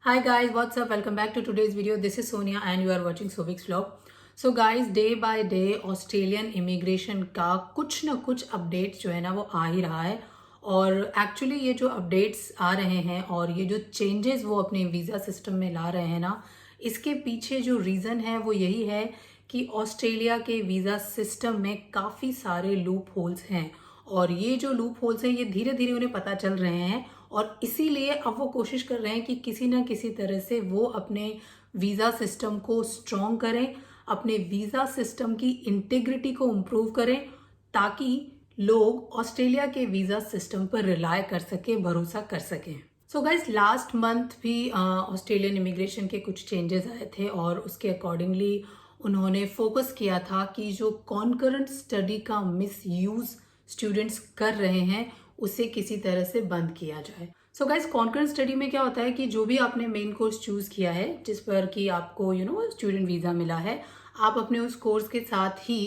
Hi guys, what's up? Welcome back to today's video. This is Sonia and you are watching Sovik's vlog. So guys, day by day Australian immigration का कुछ ना कुछ updates जो है ना वो आ ही रहा है। और एक्चुअली ये जो अपडेट्स आ रहे हैं और ये जो चेंजेस वो अपने वीज़ा सिस्टम में ला रहे हैं ना, इसके पीछे जो रीज़न है वो यही है कि ऑस्ट्रेलिया के वीज़ा सिस्टम में काफ़ी सारे लूप होल्स हैं। और ये जो लूप होल्स हैं ये धीरे धीरे उन्हें पता चल रहे हैं और इसीलिए अब वो कोशिश कर रहे हैं कि किसी ना किसी तरह से वो अपने वीज़ा सिस्टम को स्ट्रॉन्ग करें, अपने वीज़ा सिस्टम की इंटीग्रिटी को इम्प्रूव करें ताकि लोग ऑस्ट्रेलिया के वीज़ा सिस्टम पर रिलाय कर सकें, भरोसा कर सकें। सो गाइज, लास्ट मंथ भी ऑस्ट्रेलियन इमिग्रेशन के कुछ चेंजेस आए थे और उसके अकॉर्डिंगली उन्होंने फोकस किया था कि जो कॉन्करेंट स्टडी का मिसयूज़ स्टूडेंट्स कर रहे हैं उसे किसी तरह से बंद किया जाए। सो गाइज, कॉन्करेंट स्टडी में क्या होता है कि जो भी आपने मेन कोर्स चूज किया है जिस पर कि आपको स्टूडेंट वीज़ा मिला है, आप अपने उस कोर्स के साथ ही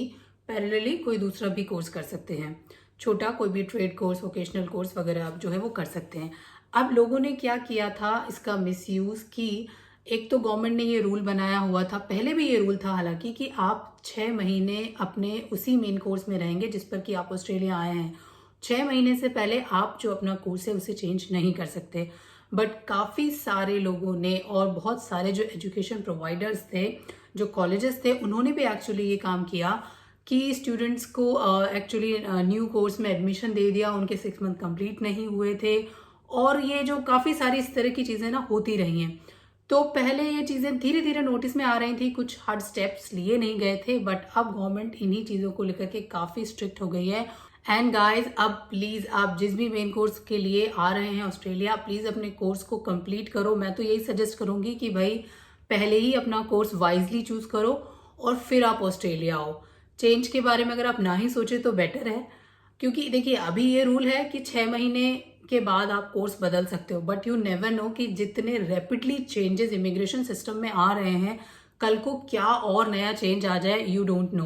पैरेलली कोई दूसरा भी कोर्स कर सकते हैं। छोटा कोई भी ट्रेड कोर्स, वोकेशनल कोर्स वगैरह आप जो है वो कर सकते हैं। अब लोगों ने क्या किया था इसका मिसयूज़ की। एक तो गवर्नमेंट ने ये रूल बनाया हुआ था, पहले भी ये रूल था हालांकि, कि आप 6 महीने अपने उसी मेन कोर्स में रहेंगे जिस पर कि आप ऑस्ट्रेलिया आए हैं। 6 महीने से पहले आप जो अपना कोर्स है उसे चेंज नहीं कर सकते। बट काफ़ी सारे लोगों ने और बहुत सारे जो एजुकेशन प्रोवाइडर्स थे, जो कॉलेजेस थे, उन्होंने भी एक्चुअली ये काम किया कि स्टूडेंट्स को एक्चुअली न्यू कोर्स में एडमिशन दे दिया। उनके 6 मंथ कंप्लीट नहीं हुए थे और ये जो काफ़ी सारी इस तरह की चीज़ें ना होती रही हैं। तो पहले ये चीज़ें धीरे धीरे नोटिस में आ रही थी, कुछ हार्ड स्टेप्स लिए नहीं गए थे, बट अब गवर्नमेंट इन्हीं चीज़ों को लेकर के काफ़ी स्ट्रिक्ट हो गई है। एंड गाइज, अब प्लीज़ आप जिस भी मेन कोर्स के लिए आ रहे हैं ऑस्ट्रेलिया, प्लीज़ अपने कोर्स को कंप्लीट करो। मैं तो यही सजेस्ट करूँगी कि भाई पहले ही अपना कोर्स वाइजली चूज़ करो और फिर आप ऑस्ट्रेलिया आओ। चेंज के बारे में अगर आप ना ही सोचे तो बेटर है, क्योंकि देखिए अभी ये रूल है कि 6 महीने के बाद आप कोर्स बदल सकते हो, बट यू नेवर नो कि जितने रैपिडली चेंजेस इमिग्रेशन सिस्टम में आ रहे हैं, कल को क्या और नया चेंज आ जाए, यू डोंट नो।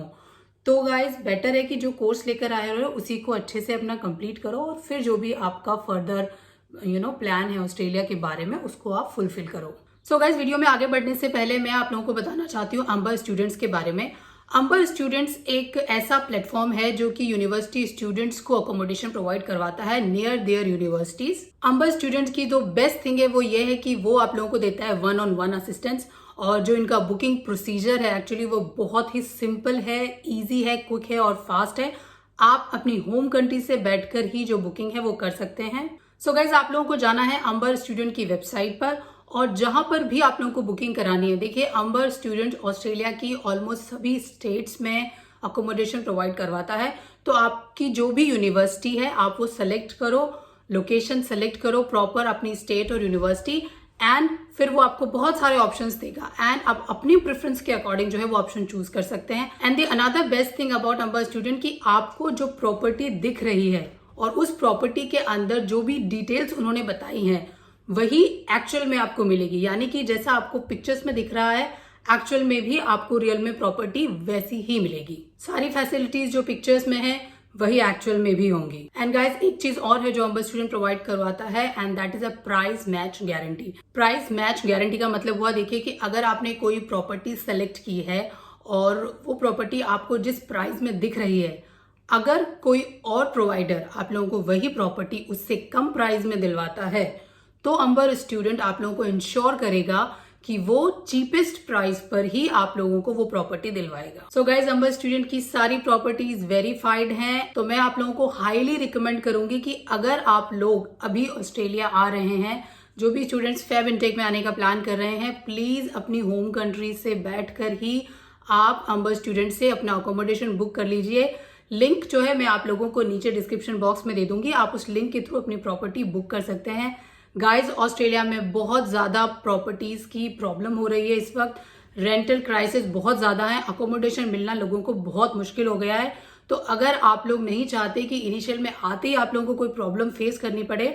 तो गाइज, बेटर है कि जो कोर्स लेकर आए हो उसी को अच्छे से अपना कंप्लीट करो और फिर जो भी आपका फर्दर प्लान है ऑस्ट्रेलिया के बारे में उसको आप फुलफिल करो। सो गाइज, वीडियो में आगे बढ़ने से पहले मैं आप लोगों को बताना चाहती हूँ अंबर स्टूडेंट्स के बारे में। अंबर स्टूडेंट्स एक ऐसा प्लेटफॉर्म है जो कि यूनिवर्सिटी स्टूडेंट्स को अकोमोडेशन प्रोवाइड करवाता है near their universities. Amber students की जो बेस्ट थिंग है वो ये है कि वो आप लोगों को देता है 1-on-1 असिस्टेंस। और जो इनका बुकिंग प्रोसीजर है एक्चुअली वो बहुत ही सिंपल है, इजी है, क्विक है और फास्ट है। आप अपनी होम कंट्री से बैठकर ही जो बुकिंग है वो कर सकते हैं। सो गाइज, आप लोगों को जाना है अंबर स्टूडेंट की वेबसाइट पर और जहां पर भी आप लोगों को बुकिंग करानी है, देखिए अंबर स्टूडेंट ऑस्ट्रेलिया की ऑलमोस्ट सभी स्टेट्स में अकोमोडेशन प्रोवाइड करवाता है। तो आपकी जो भी यूनिवर्सिटी है आप वो सेलेक्ट करो, लोकेशन सेलेक्ट करो प्रॉपर अपनी स्टेट और यूनिवर्सिटी, एंड फिर वो आपको बहुत सारे ऑप्शंस देगा एंड आप अपनी प्रेफरेंस के अकॉर्डिंग जो है वो ऑप्शन चूज कर सकते हैं। And the another best thing about Amber student कि आपको जो प्रॉपर्टी दिख रही है और उस प्रॉपर्टी के अंदर जो भी डिटेल्स उन्होंने बताई हैं वही एक्चुअल में आपको मिलेगी। यानी कि जैसा आपको पिक्चर्स में दिख रहा है, एक्चुअल में भी आपको रियल में प्रॉपर्टी वैसी ही मिलेगी। सारी फैसिलिटीज जो पिक्चर्स में है वही एक्चुअल में भी होंगी। एंड गाइस, एक चीज और है जो अंबर स्टूडेंट प्रोवाइड करवाता है and that is a price match guarantee. Price match guarantee का मतलब हुआ, देखिए कि अगर आपने कोई प्रॉपर्टी सेलेक्ट की है और वो प्रॉपर्टी आपको जिस प्राइस में दिख रही है, अगर कोई और प्रोवाइडर आप लोगों को वही प्रॉपर्टी उससे कम प्राइस में दिलवाता है तो अंबर स्टूडेंट आप लोगों को इंश्योर करेगा कि वो चीपेस्ट प्राइस पर ही आप लोगों को वो प्रॉपर्टी दिलवाएगा। सो गाइज, अंबर स्टूडेंट की सारी प्रॉपर्टीज वेरीफाइड हैं। तो मैं आप लोगों को हाईली रिकमेंड करूंगी कि अगर आप लोग अभी ऑस्ट्रेलिया आ रहे हैं, जो भी स्टूडेंट्स फेब इनटेक में आने का प्लान कर रहे हैं, प्लीज अपनी होम कंट्री से बैठकर ही आप अंबर स्टूडेंट से अपना अकोमोडेशन बुक कर लीजिए। लिंक जो है मैं आप लोगों को नीचे डिस्क्रिप्शन बॉक्स में दे दूंगी, आप उस लिंक के थ्रू अपनी प्रॉपर्टी बुक कर सकते हैं। गाइज, ऑस्ट्रेलिया में बहुत ज्यादा प्रॉपर्टीज की प्रॉब्लम हो रही है इस वक्त। रेंटल क्राइसिस बहुत ज्यादा है, अकोमोडेशन मिलना लोगों को बहुत मुश्किल हो गया है। तो अगर आप लोग नहीं चाहते कि इनिशियल में आते ही आप लोगों को कोई प्रॉब्लम फेस करनी पड़े,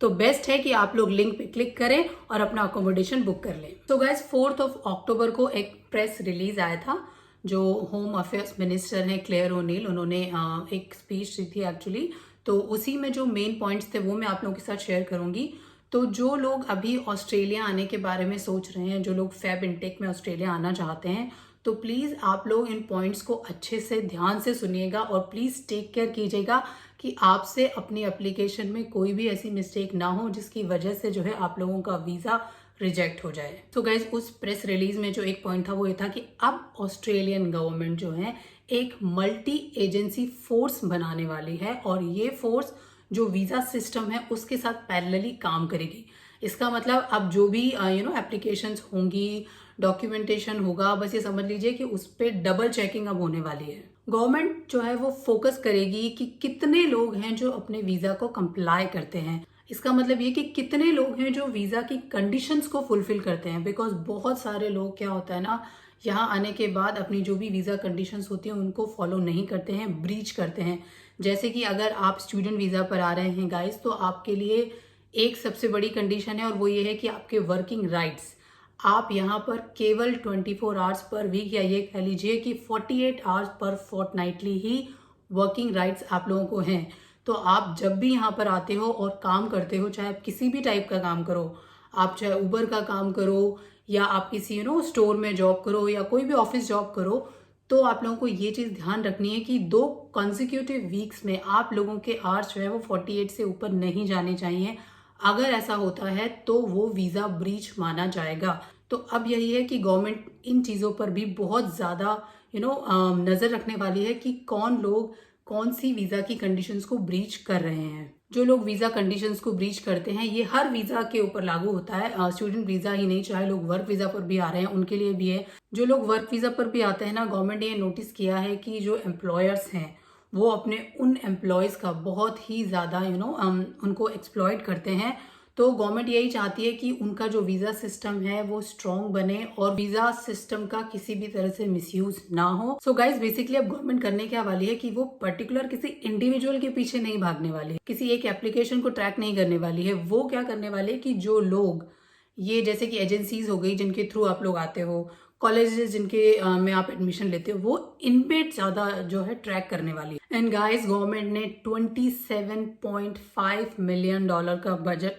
तो बेस्ट है कि आप लोग लिंक पे क्लिक करें और अपना अकोमोडेशन बुक कर लें। तो गाइज, 4 अक्टूबर को एक प्रेस रिलीज आया था। जो होम अफेयर्स मिनिस्टर हैं क्लेयर ओनील, उन्होंने एक स्पीच दी थी एक्चुअली। तो उसी में जो मेन पॉइंट्स थे वो मैं आप लोगों के साथ शेयर करूंगी। तो जो लोग अभी ऑस्ट्रेलिया आने के बारे में सोच रहे हैं, जो लोग फेब इनटेक में ऑस्ट्रेलिया आना चाहते हैं, तो प्लीज़ आप लोग इन पॉइंट्स को अच्छे से ध्यान से सुनिएगा और प्लीज़ टेक केयर कीजिएगा कि आपसे अपनी एप्लीकेशन में कोई भी ऐसी मिस्टेक ना हो जिसकी वजह से जो है आप लोगों का वीज़ा रिजेक्ट हो जाए। तो गाइज, उस प्रेस रिलीज में जो एक पॉइंट था वो ये था कि अब ऑस्ट्रेलियन गवर्नमेंट जो है एक मल्टी एजेंसी फोर्स बनाने वाली है और ये फोर्स जो वीज़ा सिस्टम है उसके साथ पैरेलली काम करेगी। इसका मतलब अब जो भी एप्लीकेशंस होंगी, डॉक्यूमेंटेशन होगा, बस ये समझ लीजिए कि उस पर डबल चेकिंग अब होने वाली है। गवर्नमेंट जो है वो फोकस करेगी कि कितने लोग हैं जो अपने वीज़ा को कंप्लाई करते हैं। इसका मतलब ये कि कितने लोग हैं जो वीज़ा की कंडीशंस को फुलफिल करते हैं। बिकॉज बहुत सारे लोग क्या होता है ना, यहाँ आने के बाद अपनी जो भी वीज़ा कंडीशंस होती हैं उनको फॉलो नहीं करते हैं, ब्रीच करते हैं। जैसे कि अगर आप स्टूडेंट वीज़ा पर आ रहे हैं गाइस, तो आपके लिए एक सबसे बड़ी कंडीशन है और वो ये है कि आपके वर्किंग राइट्स, आप यहाँ पर केवल 24 आवर्स पर वीक या ये कह लीजिए कि 48 आवर्स पर फोर्टनाइटली ही वर्किंग राइट्स आप लोगों को हैं। तो आप जब भी यहाँ पर आते हो और काम करते हो, चाहे आप किसी भी टाइप का काम करो, आप चाहे उबर का काम करो या आप किसी स्टोर में जॉब करो या कोई भी ऑफिस जॉब करो, तो आप लोगों को ये चीज़ ध्यान रखनी है कि 2 कॉन्जिक्यूटिव वीक्स में आप लोगों के आवर्स जो है वो 48 से ऊपर नहीं जाने चाहिए। अगर ऐसा होता है तो वो वीज़ा ब्रीच माना जाएगा। तो अब यही है कि गवर्नमेंट इन चीज़ों पर भी बहुत ज़्यादा नज़र रखने वाली है कि कौन लोग कौन सी वीज़ा की कंडीशंस को ब्रीच कर रहे हैं। जो लोग वीज़ा कंडीशंस को ब्रीच करते हैं, ये हर वीज़ा के ऊपर लागू होता है, स्टूडेंट वीज़ा ही नहीं, चाहे लोग वर्क वीज़ा पर भी आ रहे हैं उनके लिए भी है। जो लोग वर्क वीज़ा पर भी आते हैं ना, गवर्नमेंट ने ये नोटिस किया है कि जो एम्प्लॉयर्स हैं वो अपने उन एम्प्लॉयज़ का बहुत ही ज़्यादा उनको एक्सप्लॉयट करते हैं। तो गवर्नमेंट यही चाहती है कि उनका जो वीज़ा सिस्टम है वो स्ट्रॉन्ग बने और वीज़ा सिस्टम का किसी भी तरह से मिसयूज ना हो। सो गाइज, बेसिकली अब गवर्नमेंट करने क्या वाली है कि वो पर्टिकुलर किसी इंडिविजुअल के पीछे नहीं भागने वाली है, किसी एक एप्लीकेशन को ट्रैक नहीं करने वाली है। वो क्या करने वाली है कि जो लोग ये जैसे कि एजेंसीज हो गई जिनके थ्रू आप लोग आते हो, कॉलेजेस जिनके में आप एडमिशन लेते हो, वो इन पे ज्यादा जो है ट्रैक करने वाली है। एंड गाइज, गवर्नमेंट ने $27.5 मिलियन का बजट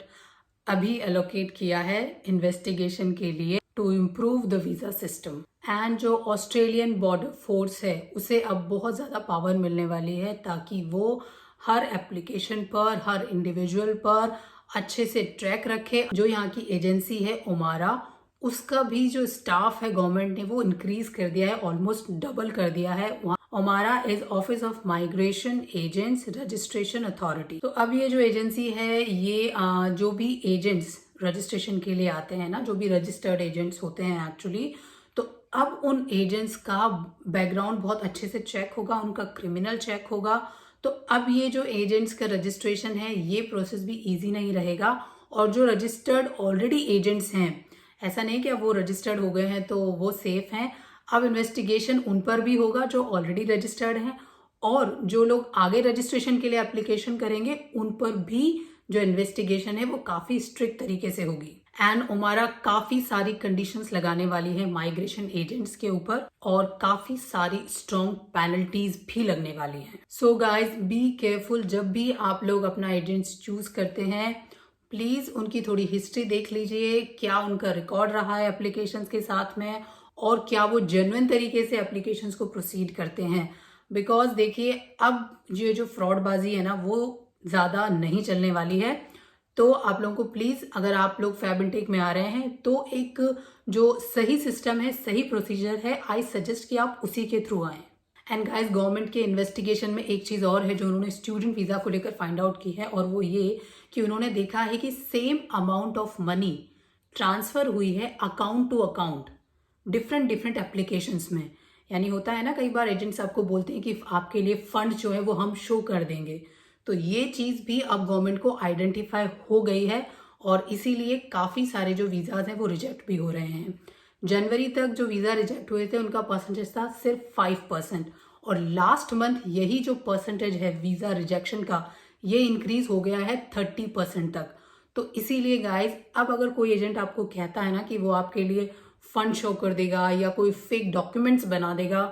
अभी एलोकेट किया है इन्वेस्टिगेशन के लिए to improve the visa system. And जो ऑस्ट्रेलियन बॉर्डर फोर्स है उसे अब बहुत ज़्यादा पावर मिलने वाली है ताकि वो हर एप्लीकेशन पर, हर इंडिविजुअल पर अच्छे से ट्रैक रखे। जो यहाँ की एजेंसी है ओमारा, उसका भी जो स्टाफ है गवर्नमेंट ने वो इंक्रीज कर दिया है, ऑलमोस्ट डबल कर दिया है। ओमारा is office of migration agents registration authority. तो अब ये जो एजेंसी है ये जो भी एजेंट्स रजिस्ट्रेशन के लिए आते हैं ना, जो भी रजिस्टर्ड एजेंट्स होते हैं एक्चुअली, तो अब उन एजेंट्स का बैकग्राउंड बहुत अच्छे से चेक होगा, उनका क्रिमिनल चेक होगा। तो अब ये जो एजेंट्स का रजिस्ट्रेशन है ये प्रोसेस भी ईजी नहीं रहेगा। और जो रजिस्टर्ड ऑलरेडी एजेंट्स हैं, ऐसा नहीं कि अब वो रजिस्टर्ड हो गए हैं तो वो सेफ हैं। अब इन्वेस्टिगेशन उन पर भी होगा जो ऑलरेडी रजिस्टर्ड हैं, और जो लोग आगे रजिस्ट्रेशन के लिए एप्लीकेशन करेंगे उन पर भी जो इन्वेस्टिगेशन है वो काफी स्ट्रिक्ट तरीके से होगी। एंड ओमारा काफी सारी कंडीशंस लगाने वाली है माइग्रेशन एजेंट्स के ऊपर और काफी सारी स्ट्रॉन्ग पेनल्टीज भी लगने वाली हैं। So guys, be careful. जब भी आप लोग अपना एजेंट्स चूज करते हैं, प्लीज उनकी थोड़ी हिस्ट्री देख लीजिए, क्या उनका रिकॉर्ड रहा है एप्लीकेशंस के साथ में और क्या वो जेन्युइन तरीके से एप्लीकेशंस को प्रोसीड करते हैं। बिकॉज देखिए, अब ये जो फ्रॉडबाजी है ना वो ज़्यादा नहीं चलने वाली है। तो आप लोगों को प्लीज़, अगर आप लोग फैब इनटेक में आ रहे हैं तो एक जो सही सिस्टम है, सही प्रोसीजर है, आई सजेस्ट कि आप उसी के थ्रू आएँ। एंड गाइस, गवर्नमेंट के इन्वेस्टिगेशन में एक चीज़ और है जो उन्होंने स्टूडेंट वीज़ा को लेकर फाइंड आउट की है, और वो ये कि उन्होंने देखा है कि same amount of money transfer हुई है account to account different applications में। यानी होता है ना, कई बार एजेंट्स आपको बोलते हैं कि आपके लिए फंड जो है वो हम शो कर देंगे। तो ये चीज़ भी अब गवर्नमेंट को आइडेंटिफाई हो गई है और इसीलिए काफ़ी सारे जो वीज़ाज हैं वो रिजेक्ट भी हो रहे हैं। जनवरी तक जो वीज़ा रिजेक्ट हुए थे उनका परसेंटेज था सिर्फ 5%, और लास्ट मंथ यही जो परसेंटेज है वीज़ा रिजेक्शन का ये इंक्रीज हो गया है 30% तक। तो इसीलिए गाइज, अब अगर कोई एजेंट आपको कहता है ना कि वो आपके लिए फंड शो कर देगा या कोई फेक डॉक्यूमेंट्स बना देगा,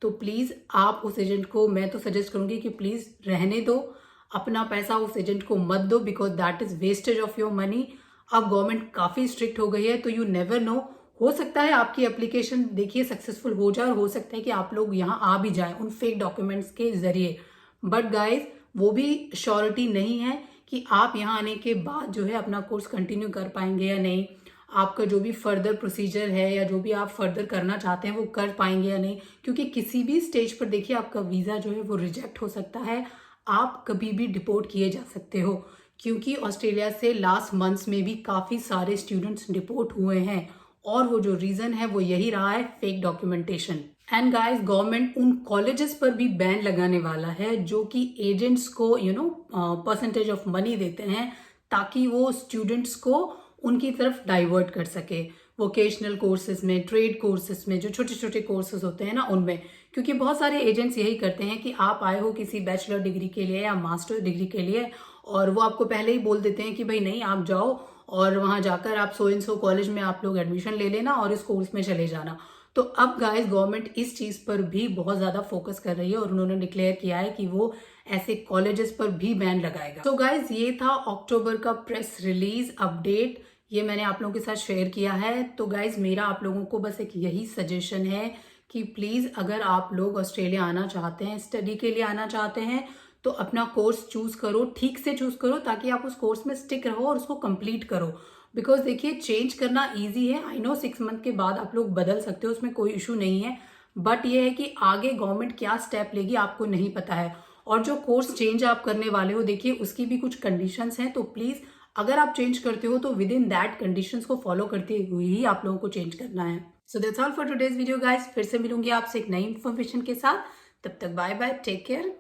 तो प्लीज़ आप उस एजेंट को, मैं तो सजेस्ट करूँगी कि प्लीज़ रहने दो, अपना पैसा उस एजेंट को मत दो, because that is wastage of your money. अब गवर्नमेंट काफ़ी स्ट्रिक्ट हो गई है, तो यू नेवर नो, हो सकता है आपकी एप्लीकेशन देखिए सक्सेसफुल हो जाए और हो सकता है कि आप लोग यहाँ आ भी जाएं उन फेक डॉक्यूमेंट्स के जरिए। बट गाइज वो भी श्योरिटी नहीं है कि आप यहाँ आने के बाद जो है अपना कोर्स कंटिन्यू कर पाएंगे या नहीं। आपका जो भी फर्दर प्रोसीजर है या जो भी आप फर्दर करना चाहते हैं वो कर पाएंगे या नहीं, क्योंकि किसी भी स्टेज पर देखिए आपका वीज़ा जो है वो रिजेक्ट हो सकता है, आप कभी भी डिपोर्ट किए जा सकते हो। क्योंकि ऑस्ट्रेलिया से लास्ट मंथ्स में भी काफ़ी सारे स्टूडेंट्स डिपोर्ट हुए हैं और वो जो रीज़न है वो यही रहा है, fake documentation. And guys government उन कॉलेजेस पर भी बैन लगाने वाला है जो कि एजेंट्स को परसेंटेज ऑफ मनी देते हैं ताकि वो स्टूडेंट्स को उनकी तरफ डाइवर्ट कर सके, वोकेशनल कोर्सेज में, ट्रेड कोर्सेज में, जो छोटे छोटे कोर्सेज होते हैं ना उनमें। क्योंकि बहुत सारे एजेंट्स यही करते हैं कि आप आए हो किसी बैचलर डिग्री के लिए या मास्टर डिग्री के लिए और वो आपको पहले ही बोल देते हैं कि भाई नहीं, आप जाओ और वहाँ जाकर आप सो एंड सो कॉलेज में आप लोग एडमिशन ले लेना और इस कोर्स में चले जाना। तो अब गाइस गवर्नमेंट इस चीज़ पर भी बहुत ज़्यादा फोकस कर रही है और उन्होंने डिक्लेयर किया है कि वो ऐसे कॉलेजेस पर भी बैन लगाएगा। तो गाइस ये था अक्टूबर का प्रेस रिलीज अपडेट, ये मैंने आप लोगों के साथ शेयर किया है। तो गाइज मेरा आप लोगों को बस एक यही सजेशन है कि प्लीज़ अगर आप लोग ऑस्ट्रेलिया आना चाहते हैं, स्टडी के लिए आना चाहते हैं, तो अपना कोर्स चूज करो, ठीक से चूज करो ताकि आप उस कोर्स में स्टिक रहो और उसको कंप्लीट करो। बिकॉज देखिए चेंज करना ईजी है, आई नो 6 मंथ के बाद आप लोग बदल सकते हो, उसमें कोई इशू नहीं है। बट ये है कि आगे गवर्नमेंट क्या स्टेप लेगी आपको नहीं पता है, और जो कोर्स चेंज आप करने वाले हो देखिए उसकी भी कुछ कंडीशंस हैं। तो प्लीज़ अगर आप चेंज करते हो तो विद इन दैट कंडीशंस को फॉलो करते हुए ही आप लोगों को चेंज करना है। So that's all for today's video guys, फिर से मिलूंगी आपसे एक नई इन्फॉर्मेशन के साथ, तब तक बाय बाय, टेक केयर।